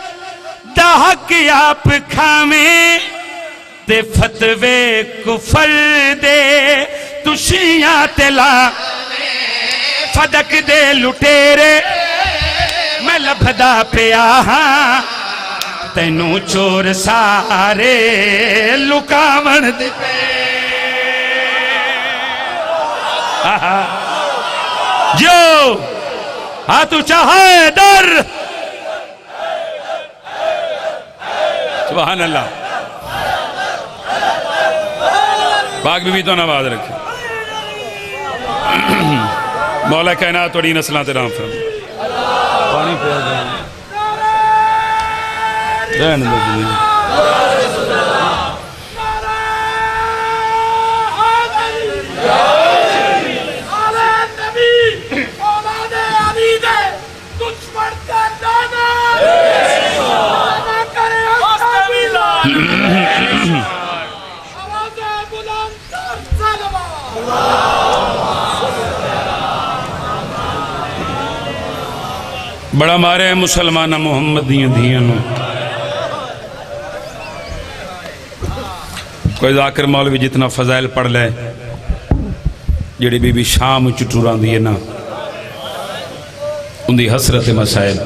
दा हक आप खावे ते फतवे कुफर दे तुशियां तेला फदक दे लुटेरे मैं लभदा पिया हाँ तैनू चोर सारे लुकावन दे पे जो हाँ तू चाहे डर सुभान अल्लाह बाग भी तो नवाज रखे मौला कहना थोड़ी नस्लों ते राम फरम पानी पिया रहन दो बड़ा मारे मुसलमान मुहम्मद दियां धियां कोई जाकिर मौलवी जितना फजाइल पढ़ ले जेड़ी बीबी शाम चुटूर आंदी है ना उनकी हसरत मसाइल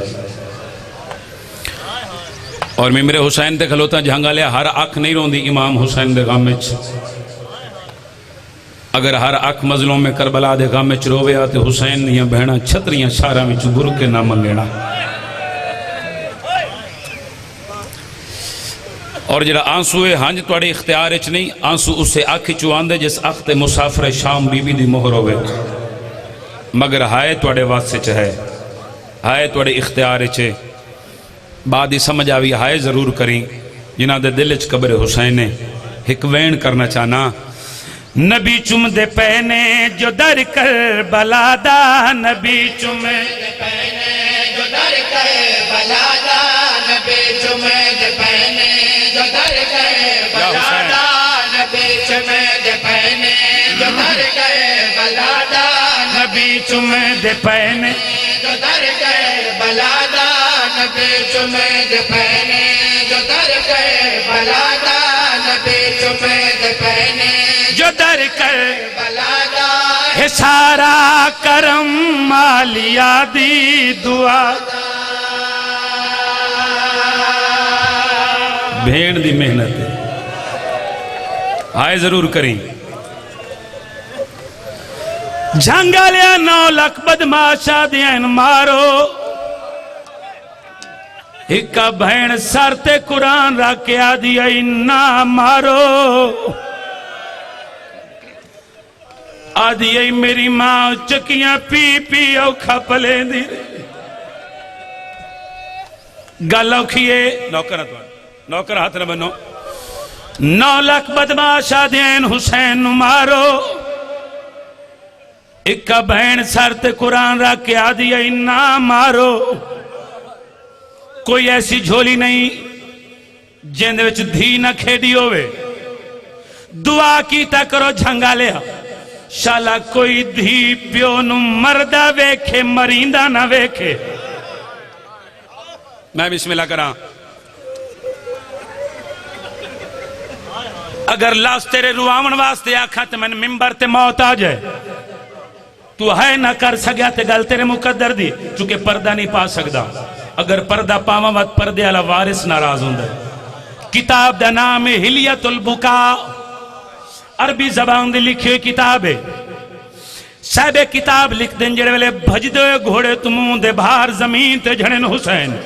और मेरे हुसैन ते खलोता जहांगा लिया हर अख नहीं रोंदी इमाम हुसैन दे गम विच अगर हर अख मजलूम में करबला दे गम विच रोवे तो हुसैन दियां बहना छतरियां शारा विच गुर के ना मंगेना और जरा आंसू है हंज तुहाडे इख्तियार विच नहीं आंसू उसे अख चो आंदे जिस अख ते मुसाफिर शाम बीबी दी मोहर होवे मगर हाय तुहाडे वास्ते च है हाय तुहाडे इख्तियार विच बाद ही समझ आवी हाय जरूर करी जिन्हां दे दिल च कब्र हुसैन है एक वैन करना चाहना नबी चुमदे पैने जो दर कर बलादा नबी चुमदे पैने जो दर कर बलादा नबी चुमदे पैने जो दर कर बलादा नबी चुमदे पैने जो दर कर बलादा नबी चुमदे पैने जो दर कर बलादा नबी चुमदे पैने जो दर कर बलादा नबी चुमदे पैने जो दर कर बलादा है सारा करम मालिया दी दुआ भेड़ दी मेहनत आए जरूर करें झंगा लिया 9 लाख बदमाशा दियन मारो एक भैन सर ते कुरान रख के आदि ना मारो आदि मेरी मां चकियां पी पी औखा पले दी गल औखिए नौकर नौकर हाथ न बनो 9 लाख बदमाशा देन हुसैन मारो एक बहन सर ते कुरान रख के आदि ना मारो कोई ऐसी झोली नहीं जिंदे विच धी न खेडी होवे दुआ कीता करो झंगा लिया शाला कोई धी प्यो नू मरदा वेखे मरींदा ना वेखे मैं बिस्मिल्लाह करा अगर लाश तेरे रुआवन वास्ते आखा तो मैंने मिंबर ते मौत आ जाए तू है ना कर सकिया ते गल तेरे मुकद्दर दी चूंकि पर्दा नहीं पा सकदा अगर पर्दा पावा वत पर्दे वाला वारिस नाराज होंदा किताब दा नाम है हिलियतुल बुका अरबी जबान दी लिखी हुई किताब है साहब किताब लिख दें जेड़े वेले भजदे घोड़े तुमू दे बाहर जमीन ते झड़न हुसैन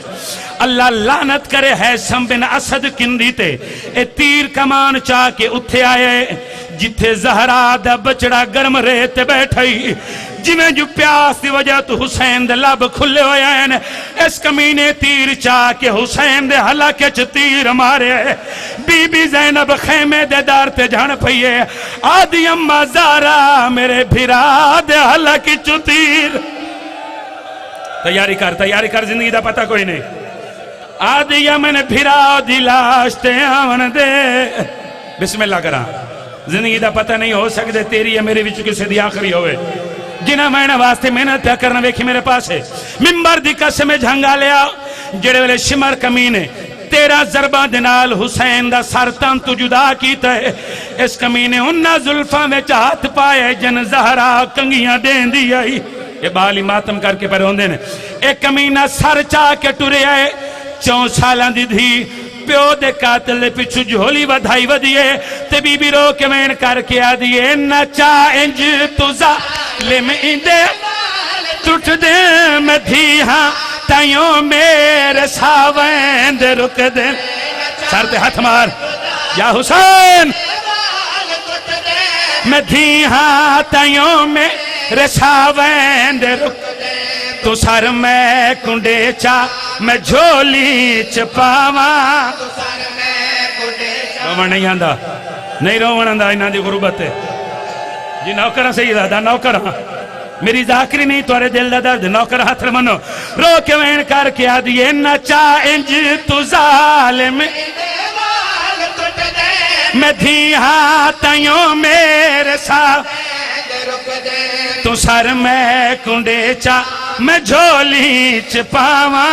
अल्लाह लानत करे है सम बिन असद किंदी ते ए तीर कमान चा के उथे आए जिथे जहरा दा बचड़ा गर्म रेत बैठाई जिमें जो प्यास की वजह तो हुसैन दे लब खुले हुए हैं इस कमीने तीर चा के हुसैन दे हलके च तीर मारे बीबी ज़ैनब खेमे दे दार ते जान पईए आदि अम्मा ज़ारा मेरे भिरा दे हलके च तीर तैयारी कर जिंदगी दा पता कोई नहीं आदि यमन भिरा दी लाश ते आवन दे बिस्मिल्लाह करा जिंदगी दा पता नहीं हो सकते तेरी या मेरे विच किसी दी आखिरी होवे जिन्हें मैंने वास्ते मेहनत क्या करना वेखी मेरे पास है मिंबर दी कसम झंगा लिया जेड़े वेले शिमर कमीने 13 ज़रबा दे नाल हुसैन दा सर तन तू जुदा कीता है इस कमीने उन्ना जुल्फां विच हाथ पाए जन ज़हरा कंगियां देंदी आई ये बाली मातम करके पर होंदे ने एक कमीना सर चा के टुरे आए 4 सालां दी धी प्यो दे कातिल दे पिछू झोली वधाई वधिए ते बीबी रो के वेण करके आदिए नचा इंज तुझा लिम इंदे टुट दे मैं धी हाँ ताइयों मेरे सावंद रुक दे। सर ते हाथ मार या हुसैन मैं धी हाँ ताइयों मेरे सावंद रुक तू सर मैं कुंडे चा मैं झोली च पावा। रोवण नहीं आंदा नहीं रोवण आंदा इन्हां दी गुरबत जी नौकर सही दादा नौकर मेरी जाकरी नहीं तोरे दिल दा दर्द नौकर हाथ मनो रो के वेण करके आदिए नचा इंज तू जालिम मैं धी हाँ ताइयों मेरे साथ तू सर मैं कुंडे चा मैं झोली च पावा।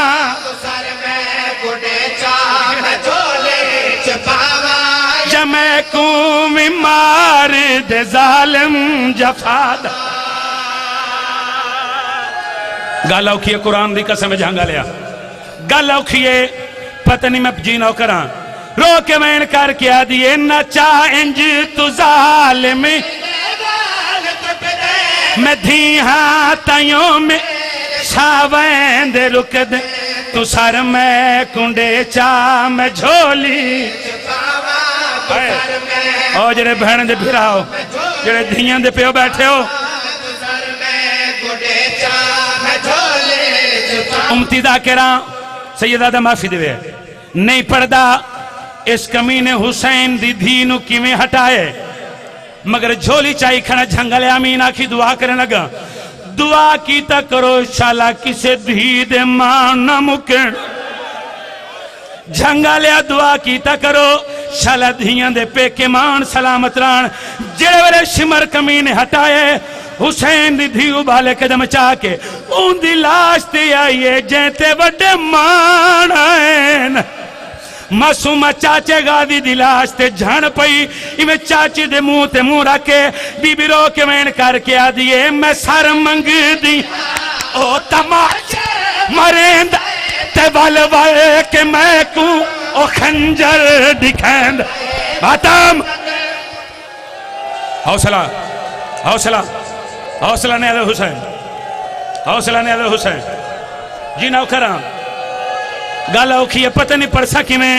जमै को मार दे जालिम जफादा गल औखी है कुरान दी कसम झांगा लिया गल औखी है पता नहीं मैं जी नौ करा रो के वेण करके आदिए नचा इंज तू जालिम मैं धी हाँ ताइयों में सावंद रुक दे तू सर मैं कुंडे चा मैं झोली ओ जेड़े बहन दे फिराओ जेड़े धियां दे प्यो बैठे हो उमती दा केरा सैयदा दा माफी देवे नहीं पढ़दा इस कमीने हुसैन दी धी नु किवें हटाए मगर झोली चाई खड़ा झंगल आमीन आखी दुआ करने लगा दुआ की ता करो शाला किसे धी दे मान न मुकण झंगलिया दुआ की ता करो शाला धियां दे पेके मान सलामत रान जेड़े वेले शिमर कमीने हटाए हुसैन दी धी उबाले कदम चा के उनदी लाश ते आईए जेते वड्डे मान आएन मासूमा चाचे गादी दी लाश ते झण पई इवें चाची दे मुंह ते मुंह रखे बीबी रो के वेण करके आदिए मैं सर मंगदी ओ तमाचे मरेंद ते वल वल के मैं को ओ खंजर दिखेंद खत्म। हौसला हौसला हौसला ने हुसैन हौसला ने हुसैन जी नौकरा गल औखी है पता नहीं पढ़सा किवें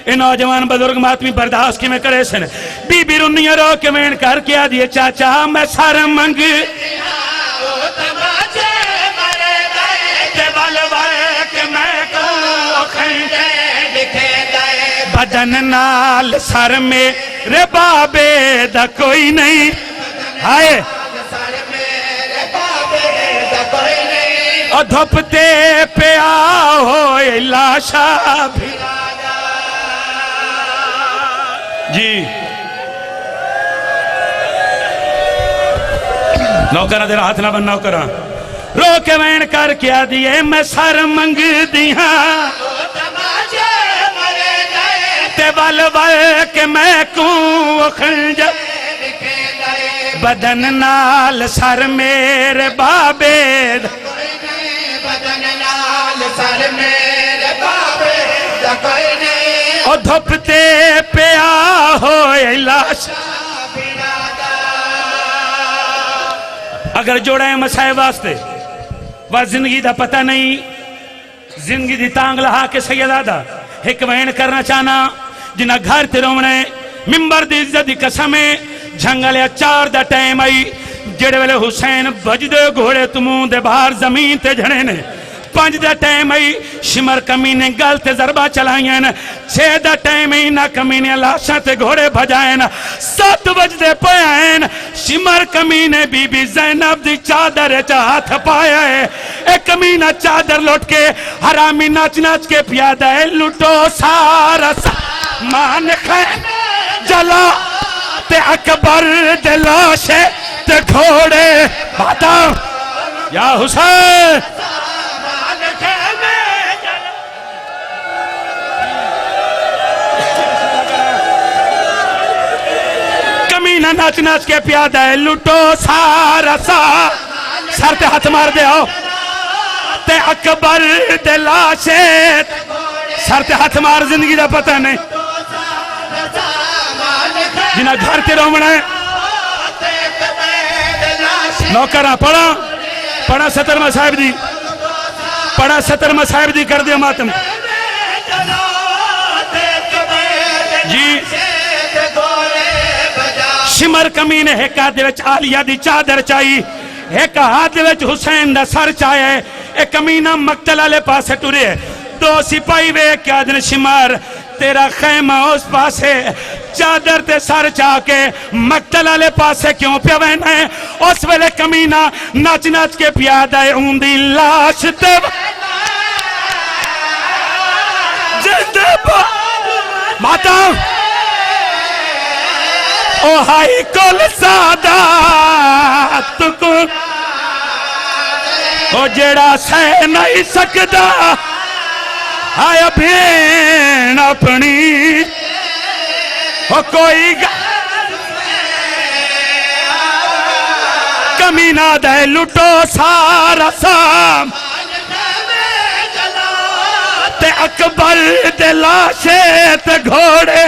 ए नौजवान बुजुर्ग मातमी बर्दाश्त किवें करे सन बीबी रुनिया रो के वेण करके आ दिए चाचा मैं सर मंग बदन नाल सर में रे बाबे दा कोई नहीं हाय धुपते पिया हो लाशा भी जी नौकरा तेरा हाथ ना बन नौकरा रो के वैन कर क्या दिए मैं सर मंग दिया ते बल बल के मैं को खंजर बदन नाल सर मेरे बाबे सर मेरे बाबे और धुपते पिया हो लाश अगर जोड़ा है मसाए वास्ते वह जिंदगी का पता नहीं जिंदगी की तांग लहा के सैयदा एक वैन करना चाहना जिन्हें घर ते रोवने मिंबर दी इज्जत दी कसम झंगलिया 4 दा टाइम आई जेड़े वेले हुसैन भजदे घोड़े तुमू दे बाहर जमीन ते झड़े ने 5 दा टाइम आई शिमर कमीने गल ते जरबा चलाइयन 6 दा टाइम आई ना कमीने लाशा ते घोड़े भजायन 7 बजदे पयान शिमर कमीने बीबी ज़ैनब दी चादर च हाथ पाया है एक कमीना चादर लौट के हरामी नाच नाच के पियादा है लुटो सारा मान खे जला ते अकबर दे लाशे ते घोड़े बाता या हुसैन कमीना नाच नाच के प्यादा है लुटो सारा सा सर ते हाथ मार दे आओ ते अकबर दे लाशे सर ते हाथ मार, जिंदगी का पता नहीं। जिन्हें घर ते रोमना है नौकरा पढ़ा पढ़ा 70 साहिब दी, पढ़ा 70 साहिब दी, कर दिया मातम जी। शिमर कमीने एक हाथ विच आलिया दी चादर चाई, एक हाथ विच हुसैन दा सर चाया। एक कमीना मकतल वाले पासे टुरे, दो सिपाही वे क्या दिन शिमर तेरा खैमा उस पासे, चादर ते सर चाके मकतल वाले पासे क्यों पिया वहना है? उस वेले कमीना नच नच के प्यादा है उंदी लाश ते माता ओ हाई कुल सादात को ओ जेड़ा सह नहीं सकदा हाय भेण अपनी ओ कोई कमीना दे लुटो सारा साम ते अकबर दे लाशे ते घोड़े